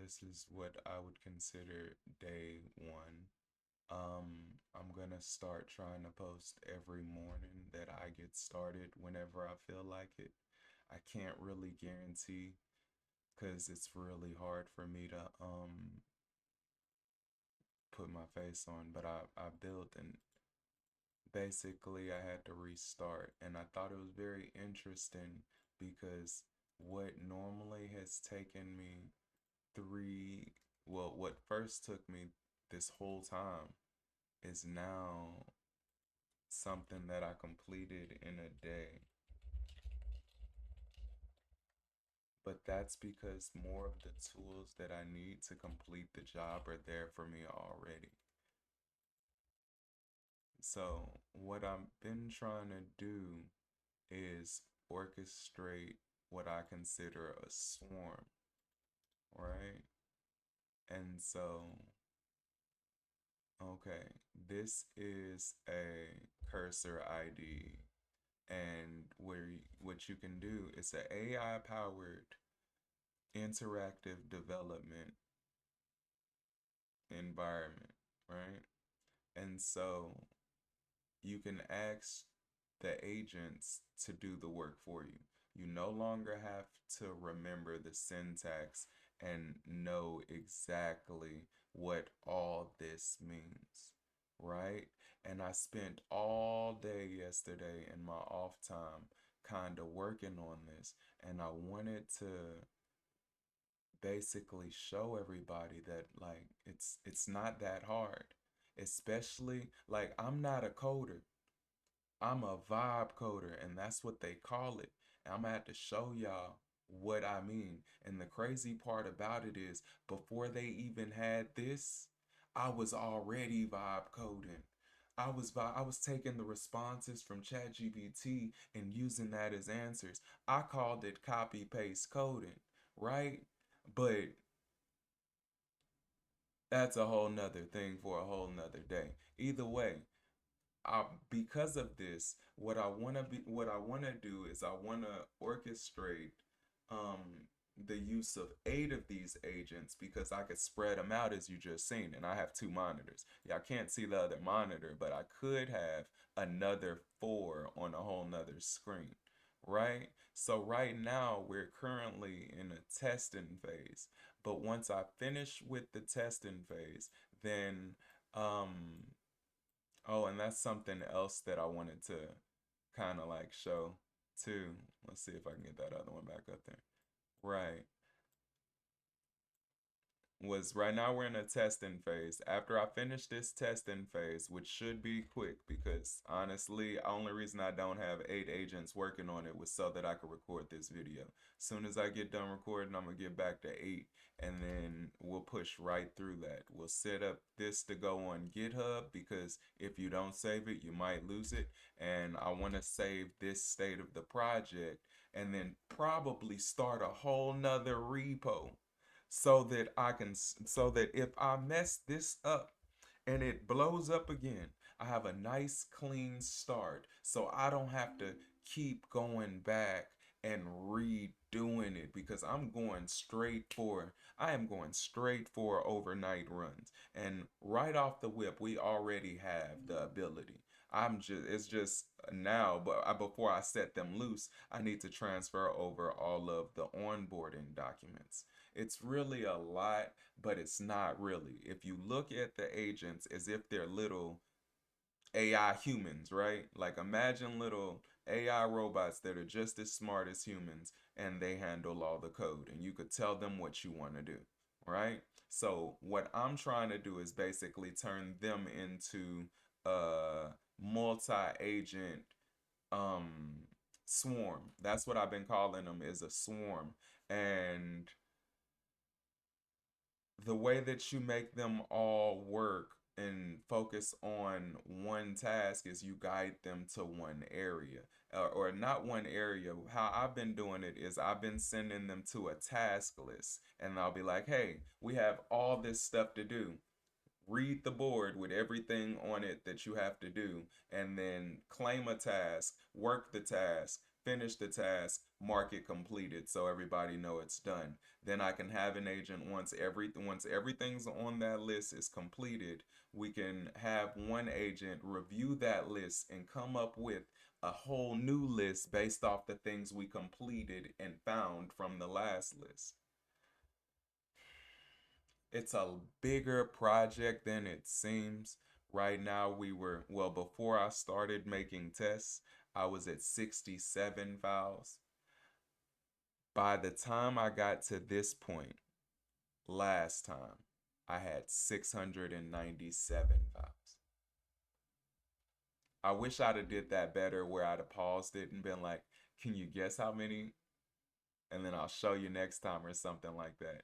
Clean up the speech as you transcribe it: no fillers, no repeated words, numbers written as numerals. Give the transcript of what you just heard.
this is what I would consider day 1. I'm gonna start trying to post every morning that I get started whenever I feel like it. I can't really guarantee because it's really hard for me to put my face on, but I built and basically I had to restart and I thought it was very interesting because what normally has taken me three, well, what first took me this whole time is now something that I completed in a day. But that's because more of the tools that I need to complete the job are there for me already. So, what I've been trying to do is orchestrate what I consider a swarm, right? And so, okay, this is a cursor ID, and what you can do is an AI powered interactive development environment, right? And so you can ask the agents to do the work for you. You no longer have to remember the syntax and know exactly what all this means, right? And I spent all day yesterday in my off time kind of working on this, and I wanted to basically show everybody that like it's not that hard. Especially like I'm not a coder. I'm a vibe coder, and that's what they call it. And I'm gonna have to show y'all what I mean. And the crazy part about it is, before they even had this, I was already vibe coding. I was taking the responses from ChatGPT and using that as answers. I called it copy paste coding, right? But that's a whole nother thing for a whole nother day. Either way, because of this, what I want to do is I want to orchestrate um, the use of 8 of these agents because I could spread them out as you just seen, and I have 2 monitors. Yeah, I can't see the other monitor, but I could have another 4 on a whole nother screen, right? So right now we're currently in a testing phase, but once I finish with the testing phase, then um oh, and that's something else that I wanted to kind of like show too. Let's see if I can get that other one back up there. Right. Was right now we're in a testing phase. After I finish this testing phase, which should be quick because honestly, only reason I don't have 8 agents working on it was so that I could record this video. Soon as I get done recording, I'm gonna get back to 8 and then we'll push right through that. We'll set up this to go on GitHub because if you don't save it, you might lose it. And I want to save this state of the project and then probably start a whole nother repo so that if I mess this up and it blows up again, I have a nice clean start so I don't have to keep going back and redoing it because I am going straight for overnight runs. And right off the whip, we already have the ability. It's just now, but before I set them loose, I need to transfer over all of the onboarding documents. It's really a lot, but it's not really. If you look at the agents as if they're little AI humans, right? Like imagine little AI robots that are just as smart as humans and they handle all the code and you could tell them what you want to do, right? So what I'm trying to do is basically turn them into a multi-agent um swarm. That's what I've been calling them, is a swarm. And the way that you make them all work and focus on one task is you guide them to one area, or not one area. How I've been doing it is I've been sending them to a task list and I'll be like, hey, we have all this stuff to do. Read the board with everything on it that you have to do, and then claim a task, work the task, finish the task, mark it completed so everybody know it's done. Then I can have an agent once everything's on that list is completed, we can have one agent review that list and come up with a whole new list based off the things we completed and found from the last list. It's a bigger project than it seems. Right now, before I started making tests, I was at 67 files. By the time I got to this point, last time, I had 697 files. I wish I'd have did that better where I'd have paused it and been like, can you guess how many? And then I'll show you next time or something like that.